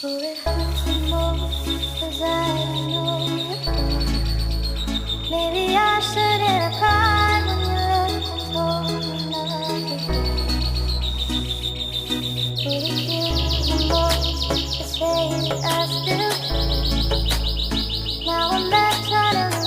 Will it hurt me more? 'Cause I don't know it. Maybe I shouldn't have cried when you left and told me not to go. Will it kill me more to say I still care? Now I'm back trying to